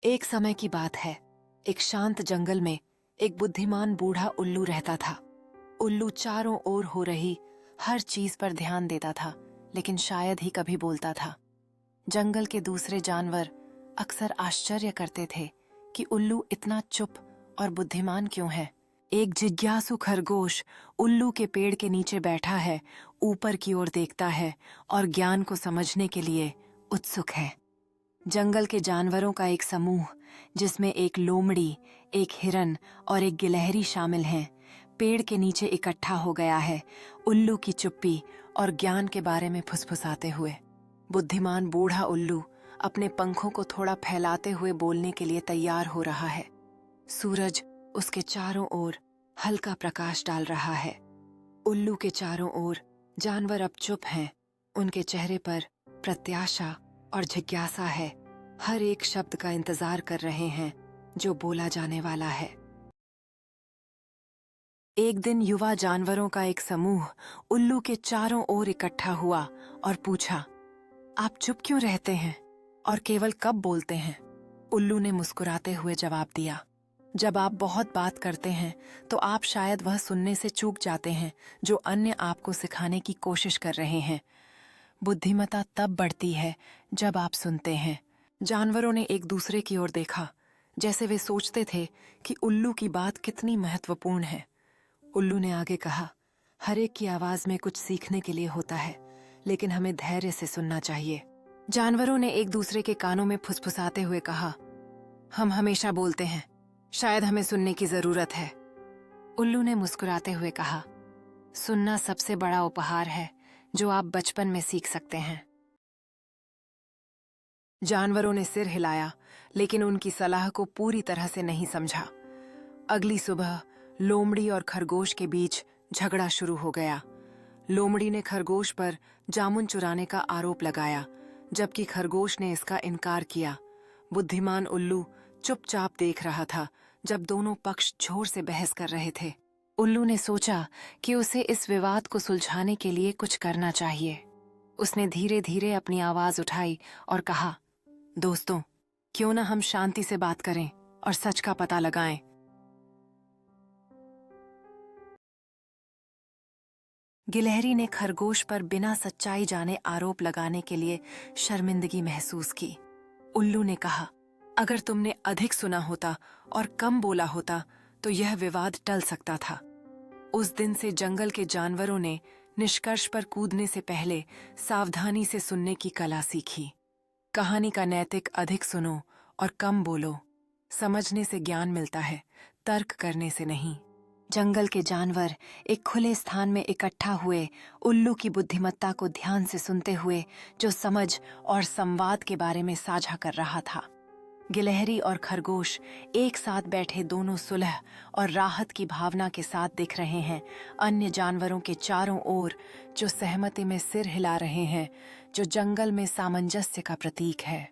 एक समय की बात है। एक शांत जंगल में एक बुद्धिमान बूढ़ा उल्लू रहता था। उल्लू चारों ओर हो रही हर चीज पर ध्यान देता था, लेकिन शायद ही कभी बोलता था। जंगल के दूसरे जानवर अक्सर आश्चर्य करते थे कि उल्लू इतना चुप और बुद्धिमान क्यों है। एक जिज्ञासु खरगोश उल्लू के पेड़ के नीचे बैठा है, ऊपर की ओर देखता है और ज्ञान को समझने के लिए उत्सुक है। जंगल के जानवरों का एक समूह, जिसमें एक लोमड़ी, एक हिरन और एक गिलहरी शामिल हैं, पेड़ के नीचे इकट्ठा हो गया है, उल्लू की चुप्पी और ज्ञान के बारे में फुसफुसाते हुए। बुद्धिमान बूढ़ा उल्लू अपने पंखों को थोड़ा फैलाते हुए बोलने के लिए तैयार हो रहा है। सूरज उसके चारों ओर हल्का प्रकाश डाल रहा है। उल्लू के चारों ओर जानवर अब चुप हैं, उनके चेहरे पर प्रत्याशा और जिज्ञासा है। हर एक शब्द का इंतजार कर रहे हैं जो बोला जाने वाला है। एक दिन युवा जानवरों का एक समूह उल्लू के चारों ओर इकट्ठा हुआ और पूछा, आप चुप क्यों रहते हैं और केवल कब बोलते हैं? उल्लू ने मुस्कुराते हुए जवाब दिया, जब आप बहुत बात करते हैं तो आप शायद वह सुनने से चूक जाते हैं जो अन्य आपको सिखाने की कोशिश कर रहे हैं। बुद्धिमत्ता तब बढ़ती है जब आप सुनते हैं। जानवरों ने एक दूसरे की ओर देखा, जैसे वे सोचते थे कि उल्लू की बात कितनी महत्वपूर्ण है। उल्लू ने आगे कहा, हर एक की आवाज में कुछ सीखने के लिए होता है, लेकिन हमें धैर्य से सुनना चाहिए। जानवरों ने एक दूसरे के कानों में फुसफुसाते हुए कहा, हम हमेशा बोलते हैं, शायद हमें सुनने की जरूरत है। उल्लू ने मुस्कुराते हुए कहा, सुनना सबसे बड़ा उपहार है जो आप बचपन में सीख सकते हैं। जानवरों ने सिर हिलाया, लेकिन उनकी सलाह को पूरी तरह से नहीं समझा। अगली सुबह लोमड़ी और खरगोश के बीच झगड़ा शुरू हो गया। लोमड़ी ने खरगोश पर जामुन चुराने का आरोप लगाया, जबकि खरगोश ने इसका इनकार किया। बुद्धिमान उल्लू चुपचाप देख रहा था जब दोनों पक्ष जोर से बहस कर रहे थे। उल्लू ने सोचा कि उसे इस विवाद को सुलझाने के लिए कुछ करना चाहिए। उसने धीरे धीरे अपनी आवाज उठाई और कहा, दोस्तों, क्यों ना हम शांति से बात करें और सच का पता लगाएं। गिलहरी ने खरगोश पर बिना सच्चाई जाने आरोप लगाने के लिए शर्मिंदगी महसूस की। उल्लू ने कहा, अगर तुमने अधिक सुना होता और कम बोला होता तो यह विवाद टल सकता था। उस दिन से जंगल के जानवरों ने निष्कर्ष पर कूदने से पहले सावधानी से सुनने की कला सीखी। कहानी का नैतिक अधिक सुनो और कम बोलो। समझने से ज्ञान मिलता है, तर्क करने से नहीं। जंगल के जानवर एक खुले स्थान में इकट्ठा हुए, उल्लू की बुद्धिमत्ता को ध्यान से सुनते हुए, जो समझ और संवाद के बारे में साझा कर रहा था। गिलहरी और खरगोश एक साथ बैठे दोनों सुलह और राहत की भावना के साथ दिख रहे हैं। अन्य जानवरों के चारों ओर जो सहमति में सिर हिला रहे हैं, जो जंगल में सामंजस्य का प्रतीक है।